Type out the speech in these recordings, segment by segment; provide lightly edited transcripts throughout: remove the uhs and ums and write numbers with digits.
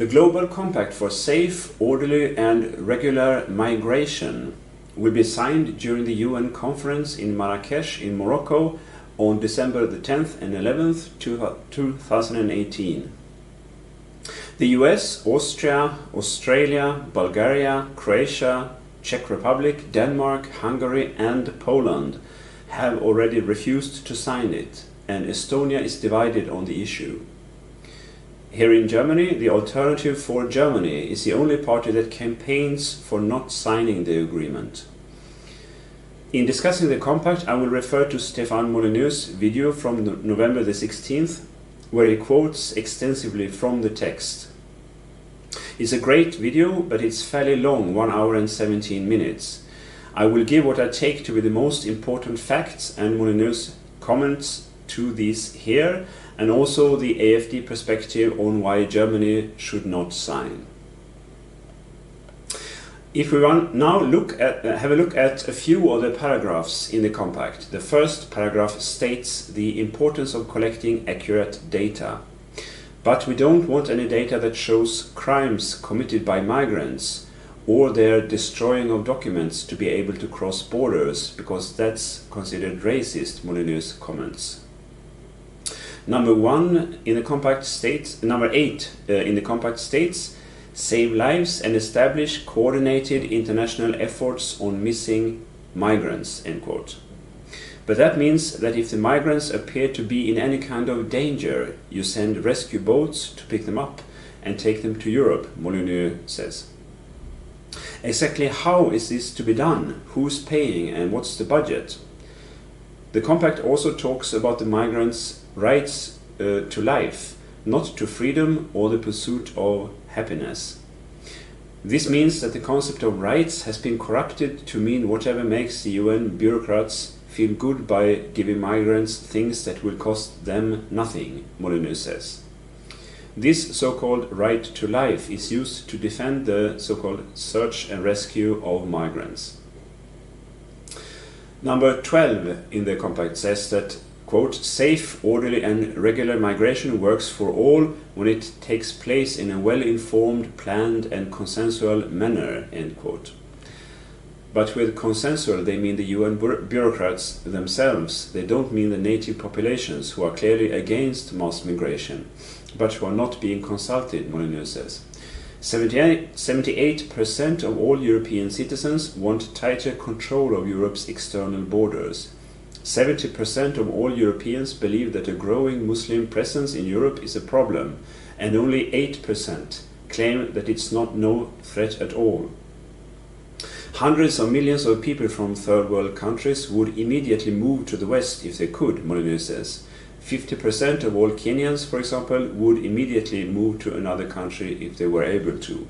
The Global Compact for Safe, Orderly and Regular Migration will be signed during the UN conference in Marrakesh in Morocco on December the 10th and 11th, 2018. The US, Austria, Australia, Bulgaria, Croatia, Czech Republic, Denmark, Hungary and Poland have already refused to sign it, and Estonia is divided on the issue. Here in Germany, the Alternative for Germany is the only party that campaigns for not signing the agreement. In discussing the compact, I will refer to Stéphane Molyneux's video from November the 16th, where he quotes extensively from the text. It's a great video, but it's fairly long, 1 hour and 17 minutes. I will give what I take to be the most important facts and Molyneux's comments to these here, and also the AFD perspective on why Germany should not sign. If we now have a look at a few of the paragraphs in the compact. The first paragraph states the importance of collecting accurate data. But we don't want any data that shows crimes committed by migrants or their destroying of documents to be able to cross borders, because that's considered racist, Molyneux comments. Number 8 in the compact states, save lives and establish coordinated international efforts on missing migrants, end quote. But that means that if the migrants appear to be in any kind of danger, you send rescue boats to pick them up and take them to Europe, Molyneux says. Exactly how is this to be done? Who's paying and what's the budget? The compact also talks about the migrants' rights to life, not to freedom or the pursuit of happiness. This means that the concept of rights has been corrupted to mean whatever makes the UN bureaucrats feel good by giving migrants things that will cost them nothing, Molyneux says. This so-called right to life is used to defend the so-called search and rescue of migrants. Number 12 in the compact says that, quote, safe, orderly and regular migration works for all when it takes place in a well-informed, planned and consensual manner, end quote. But with consensual they mean the UN bureaucrats themselves. They don't mean the native populations who are clearly against mass migration, but who are not being consulted, Molyneux says. 78% of all European citizens want tighter control of Europe's external borders. 70% of all Europeans believe that a growing Muslim presence in Europe is a problem, and only 8% claim that it's not no threat at all. Hundreds of millions of people from third world countries would immediately move to the West if they could, Molyneux says. 50% of all Kenyans, for example, would immediately move to another country if they were able to.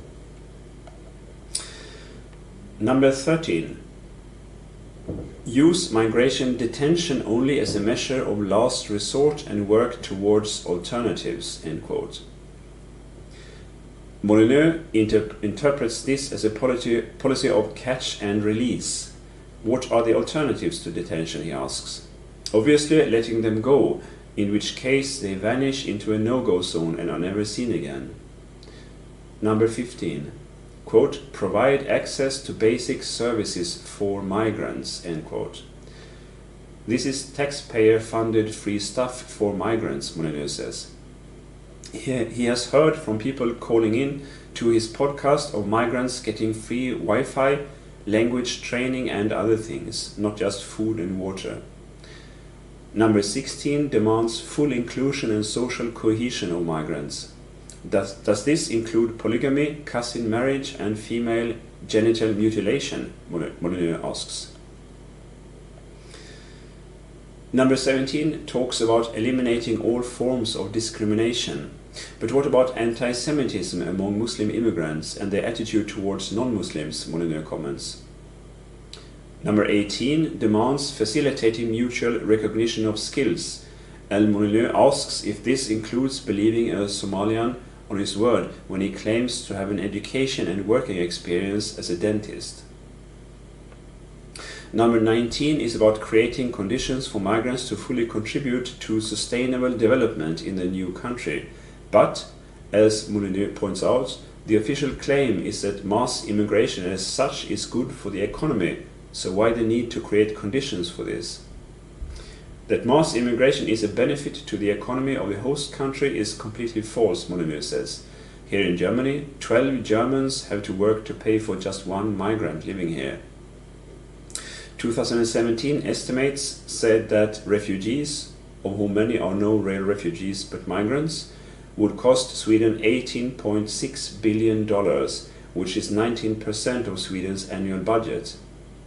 Number 13. Use migration detention only as a measure of last resort and work towards alternatives, end quote. Molyneux interprets this as a policy of catch and release. What are the alternatives to detention, he asks. Obviously letting them go, in which case they vanish into a no-go zone and are never seen again. Number 15. Quote, provide access to basic services for migrants, end quote. This is taxpayer-funded free stuff for migrants, Molyneux says. He has heard from people calling in to his podcast of migrants getting free Wi-Fi, language training and other things, not just food and water. Number 16 demands full inclusion and social cohesion of migrants. Does this include polygamy, cousin marriage and female genital mutilation? Molyneux asks. Number 17 talks about eliminating all forms of discrimination. But what about anti-Semitism among Muslim immigrants and their attitude towards non-Muslims? Molyneux comments. Number 18 demands facilitating mutual recognition of skills, and Molyneux asks if this includes believing a Somalian on his word when he claims to have an education and working experience as a dentist. Number 19 is about creating conditions for migrants to fully contribute to sustainable development in the new country, but As Molyneux points out, the official claim is that mass immigration as such is good for the economy, so why the need to create conditions for this? That mass immigration is a benefit to the economy of the host country is completely false, Molyneux says. Here in Germany, 12 Germans have to work to pay for just one migrant living here. 2017 estimates said that refugees, of whom many are no real refugees but migrants, would cost Sweden $18.6 billion, which is 19% of Sweden's annual budget.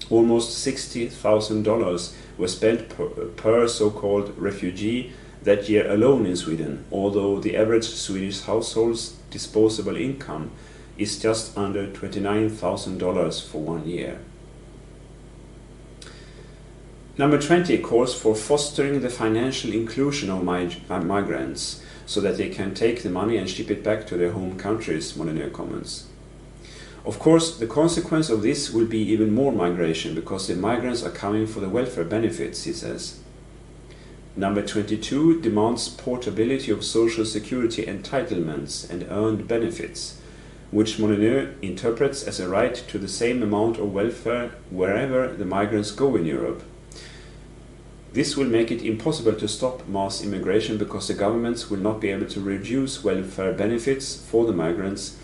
Almost $60,000 were spent per so-called refugee that year alone in Sweden, although the average Swedish household's disposable income is just under $29,000 for 1 year. Number 20 calls for fostering the financial inclusion of migrants so that they can take the money and ship it back to their home countries, Molyneux comments. Of course, the consequence of this will be even more migration because the migrants are coming for the welfare benefits, he says. Number 22 demands portability of social security entitlements and earned benefits, which Molyneux interprets as a right to the same amount of welfare wherever the migrants go in Europe. This will make it impossible to stop mass immigration because the governments will not be able to reduce welfare benefits for the migrants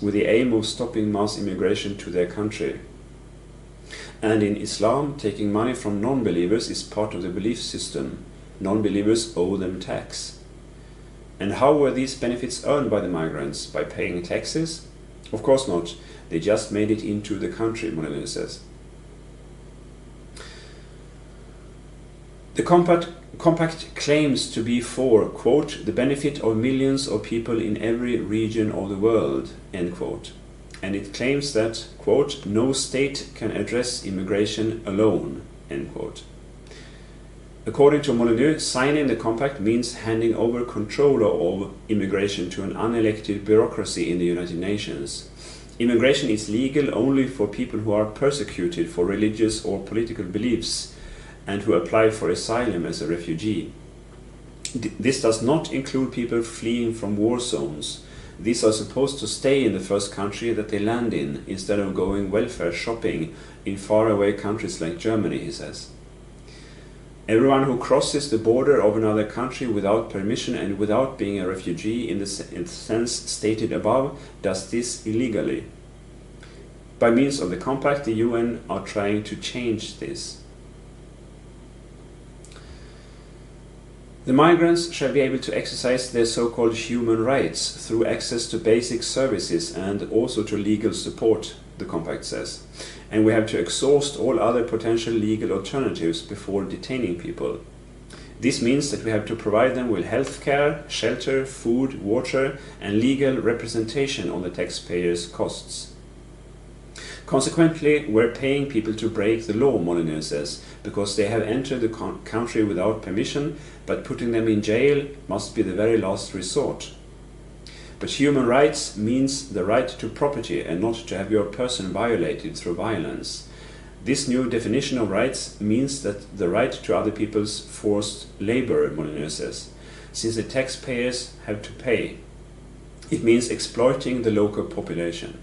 with the aim of stopping mass immigration to their country. And in Islam, taking money from non-believers is part of the belief system. Non-believers owe them tax. And how were these benefits earned by the migrants? By paying taxes? Of course not. They just made it into the country, Molyneux says. The compact claims to be for, quote, the benefit of millions of people in every region of the world, end quote. And it claims that, quote, no state can address immigration alone, end quote. According to Molyneux, signing the compact means handing over control of immigration to an unelected bureaucracy in the United Nations. Immigration is legal only for people who are persecuted for religious or political beliefs and who apply for asylum as a refugee. This does not include people fleeing from war zones. These are supposed to stay in the first country that they land in, instead of going welfare shopping in faraway countries like Germany, he says. Everyone who crosses the border of another country without permission and without being a refugee in the sense stated above does this illegally. By means of the compact, the UN are trying to change this. The migrants shall be able to exercise their so-called human rights through access to basic services and also to legal support, the compact says. And we have to exhaust all other potential legal alternatives before detaining people. This means that we have to provide them with health care, shelter, food, water, and legal representation on the taxpayers' costs. Consequently, we're paying people to break the law, Molyneux says, because they have entered the country without permission, but putting them in jail must be the very last resort. But human rights means the right to property and not to have your person violated through violence. This new definition of rights means that the right to other people's forced labor, Molyneux says, since the taxpayers have to pay. It means exploiting the local population.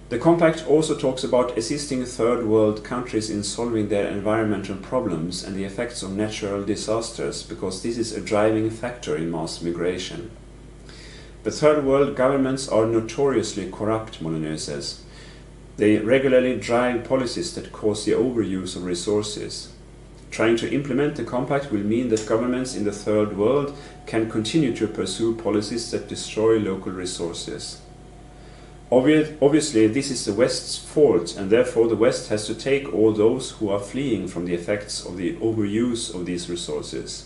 The compact also talks about assisting third world countries in solving their environmental problems and the effects of natural disasters, because this is a driving factor in mass migration. But third world governments are notoriously corrupt, Molyneux says. They regularly drive policies that cause the overuse of resources. Trying to implement the compact will mean that governments in the third world can continue to pursue policies that destroy local resources. Obviously, this is the West's fault, and therefore the West has to take all those who are fleeing from the effects of the overuse of these resources.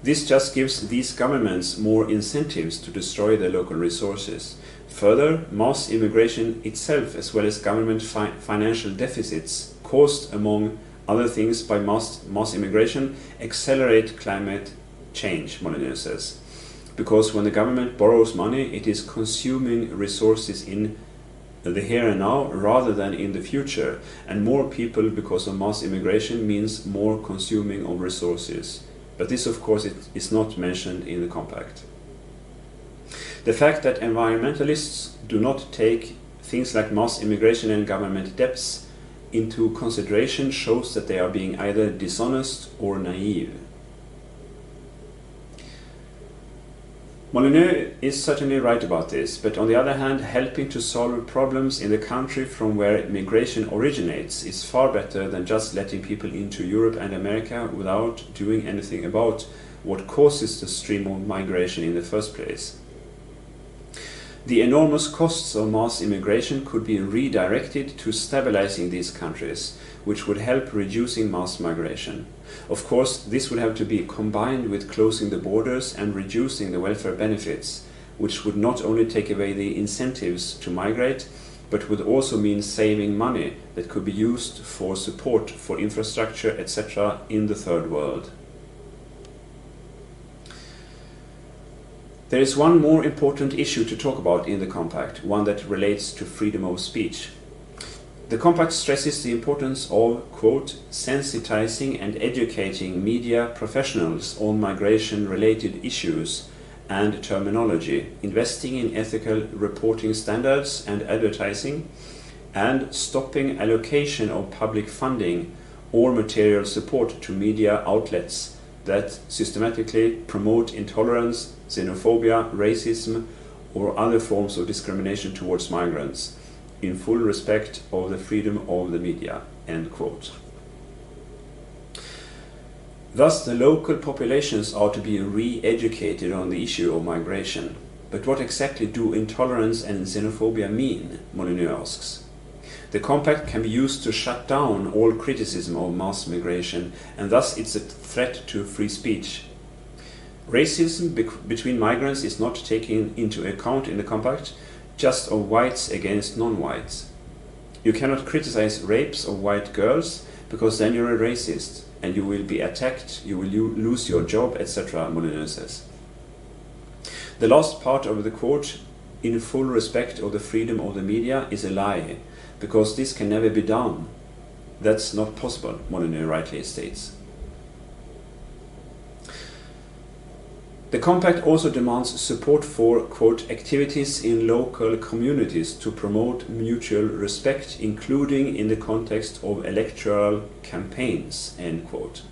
This just gives these governments more incentives to destroy their local resources. Further, mass immigration itself, as well as government financial deficits caused, among other things, by mass immigration, accelerate climate change, Molyneux says. Because when the government borrows money, it is consuming resources in the here and now rather than in the future. And more people because of mass immigration means more consuming of resources. But this, of course, is not mentioned in the compact. The fact that environmentalists do not take things like mass immigration and government debts into consideration shows that they are being either dishonest or naive. Molyneux is certainly right about this, but on the other hand, helping to solve problems in the country from where migration originates is far better than just letting people into Europe and America without doing anything about what causes the stream of migration in the first place. The enormous costs of mass immigration could be redirected to stabilizing these countries, which would help reducing mass migration. Of course, this would have to be combined with closing the borders and reducing the welfare benefits, which would not only take away the incentives to migrate, but would also mean saving money that could be used for support for infrastructure, etc. in the third world. There is one more important issue to talk about in the compact, one that relates to freedom of speech. The compact stresses the importance of, quote, sensitizing and educating media professionals on migration-related issues and terminology, investing in ethical reporting standards and advertising, and stopping allocation of public funding or material support to media outlets that systematically promote intolerance, xenophobia, racism, or other forms of discrimination towards migrants, in full respect of the freedom of the media, end quote. Thus, the local populations are to be re-educated on the issue of migration. But what exactly do intolerance and xenophobia mean, Molyneux asks. The compact can be used to shut down all criticism of mass migration, and thus it's a threat to free speech. Racism between migrants is not taken into account in the compact, just of whites against non-whites. You cannot criticize rapes of white girls, because then you're a racist, and you will be attacked, you will lose your job, etc., Molyneux says. The last part of the quote, in full respect of the freedom of the media, is a lie, because this can never be done. That's not possible, Molyneux rightly states. The compact also demands support for, quote, activities in local communities to promote mutual respect, including in the context of electoral campaigns, end quote.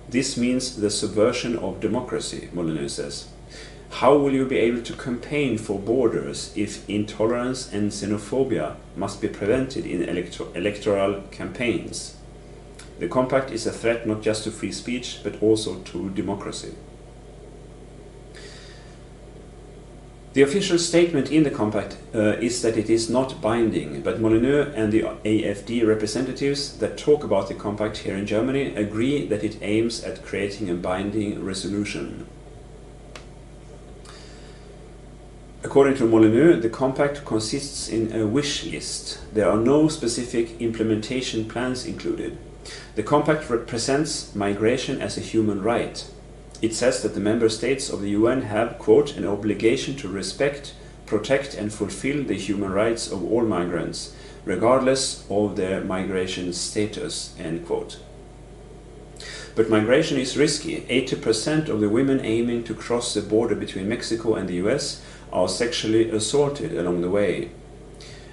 This means the subversion of democracy, Molyneux says. How will you be able to campaign for borders if intolerance and xenophobia must be prevented in electoral campaigns? The compact is a threat not just to free speech, but also to democracy. The official statement in the compact is that it is not binding, but Molyneux and the AFD representatives that talk about the compact here in Germany agree that it aims at creating a binding resolution. According to Molyneux, the compact consists in a wish list. There are no specific implementation plans included. The compact represents migration as a human right. It says that the member states of the UN have, quote, an obligation to respect, protect and fulfill the human rights of all migrants, regardless of their migration status, end quote. But migration is risky. 80% of the women aiming to cross the border between Mexico and the US are sexually assaulted along the way.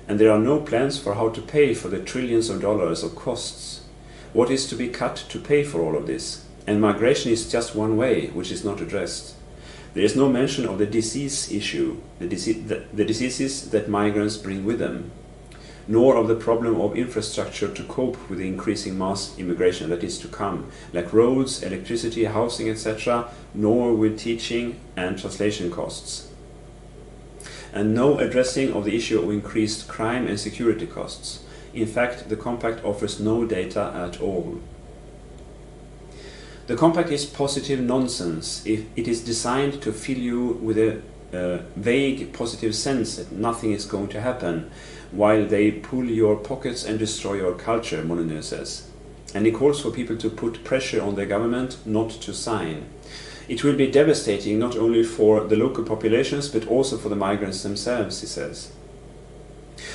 And there are no plans for how to pay for the trillions of dollars of costs. What is to be cut to pay for all of this? And migration is just one way, which is not addressed. There is no mention of the disease issue, the diseases that migrants bring with them, nor of the problem of infrastructure to cope with the increasing mass immigration that is to come, like roads, electricity, housing, etc., nor with teaching and translation costs. And no addressing of the issue of increased crime and security costs. In fact, the compact offers no data at all. The compact is positive nonsense. It is designed to fill you with a vague positive sense that nothing is going to happen, while they pull your pockets and destroy your culture, Molyneux says. And he calls for people to put pressure on their government not to sign. It will be devastating not only for the local populations, but also for the migrants themselves, he says.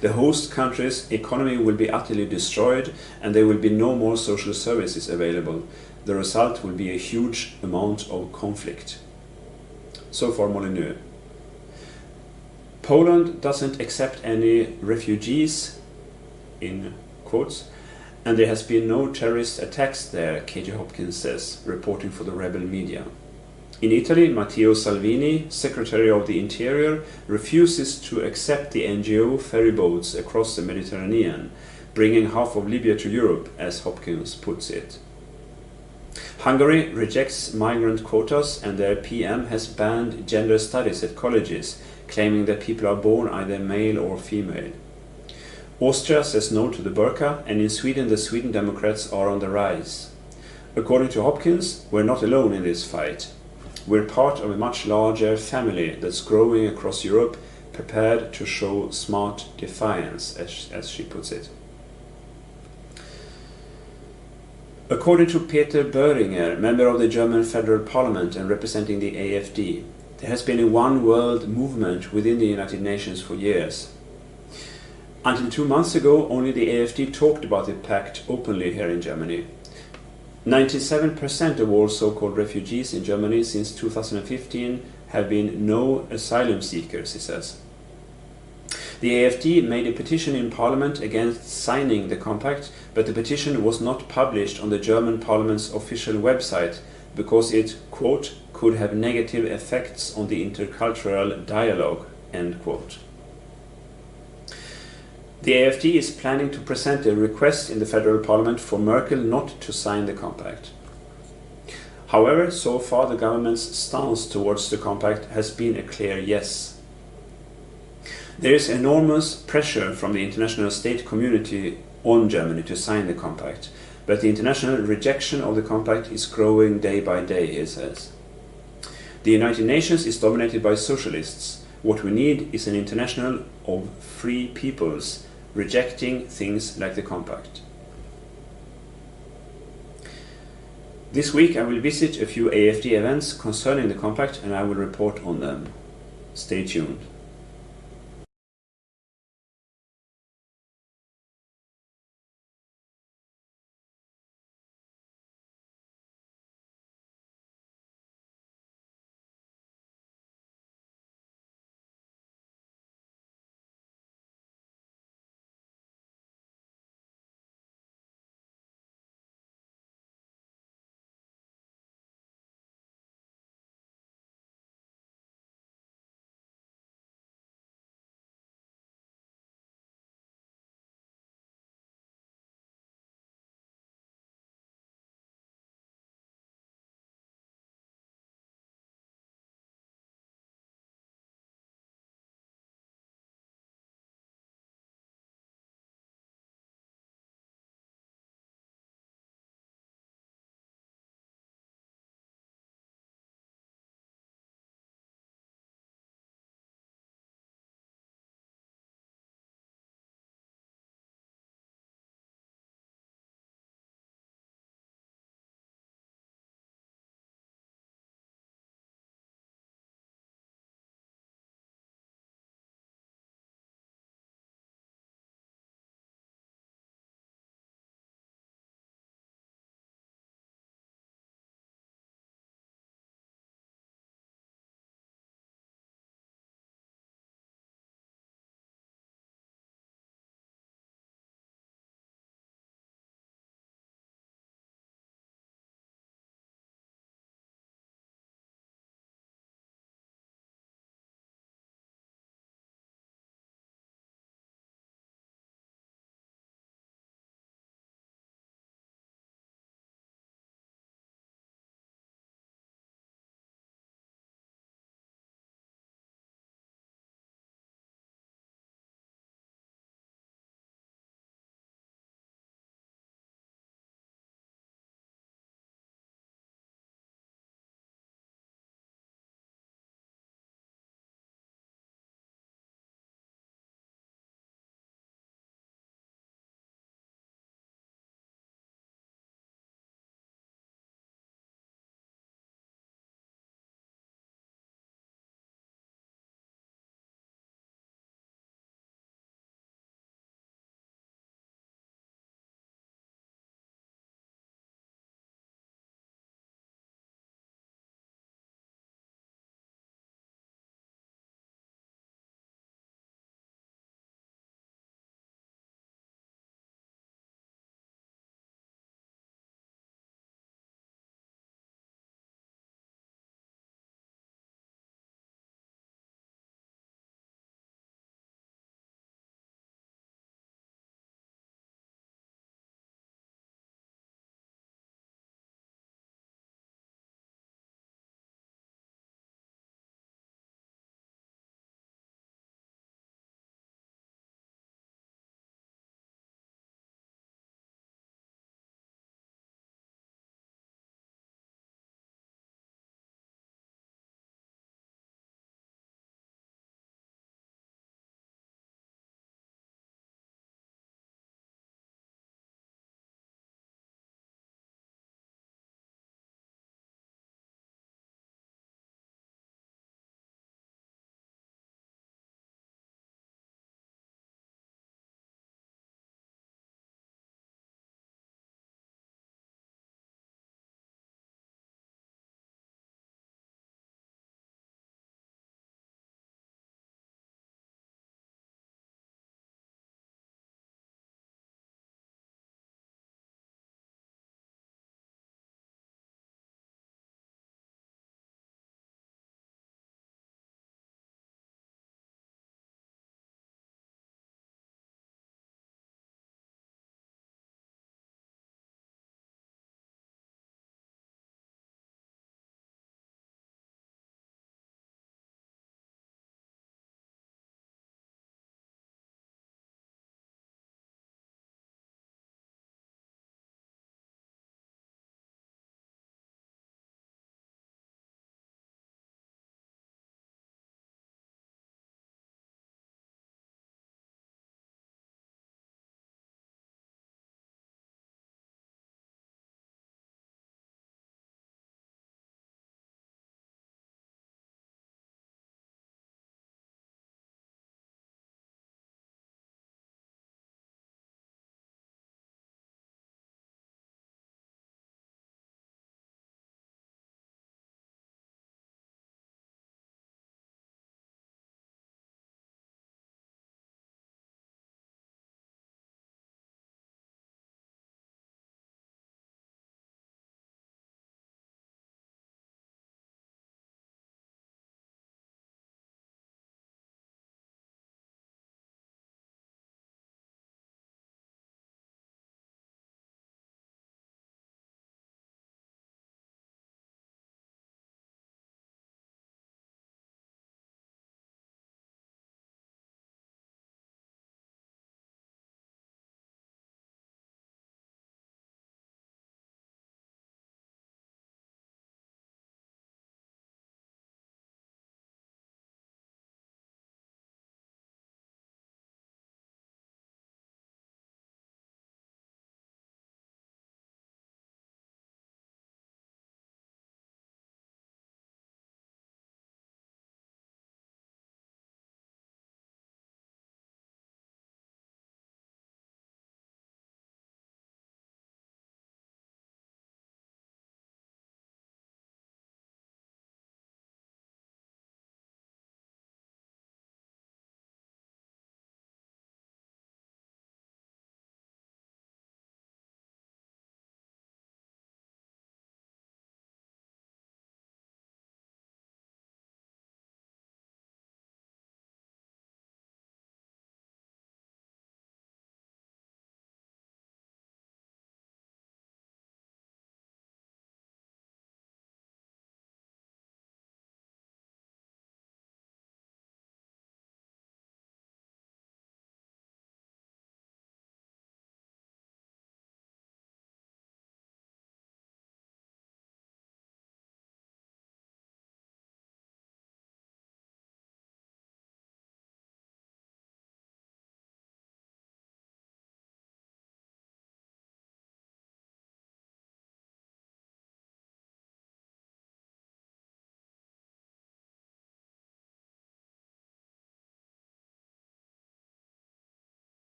The host country's economy will be utterly destroyed and there will be no more social services available. The result will be a huge amount of conflict. So far Molyneux. Poland doesn't accept any refugees, in quotes, and there has been no terrorist attacks there, KJ Hopkins says, reporting for the rebel media. In Italy, Matteo Salvini, Secretary of the Interior, refuses to accept the NGO ferry boats across the Mediterranean, bringing half of Libya to Europe, as Hopkins puts it. Hungary rejects migrant quotas and their PM has banned gender studies at colleges, claiming that people are born either male or female. Austria says no to the burqa, and in Sweden the Sweden Democrats are on the rise. According to Hopkins, we're not alone in this fight. We're part of a much larger family that's growing across Europe, prepared to show smart defiance, as she puts it. According to Peter Böhringer, member of the German Federal Parliament and representing the AfD, there has been a one world movement within the United Nations for years. Until 2 months ago, only the AfD talked about the pact openly here in Germany. 97% of all so-called refugees in Germany since 2015 have been no asylum seekers, he says. The AfD made a petition in Parliament against signing the compact, but the petition was not published on the German Parliament's official website because it, quote, could have negative effects on the intercultural dialogue, end quote. The AfD is planning to present a request in the Federal Parliament for Merkel not to sign the compact. However, so far the government's stance towards the compact has been a clear yes. There is enormous pressure from the international state community on Germany to sign the compact, but the international rejection of the compact is growing day by day, he says. The United Nations is dominated by socialists. What we need is an international of free peoples, rejecting things like the compact. This week I will visit a few AfD events concerning the compact and I will report on them. Stay tuned.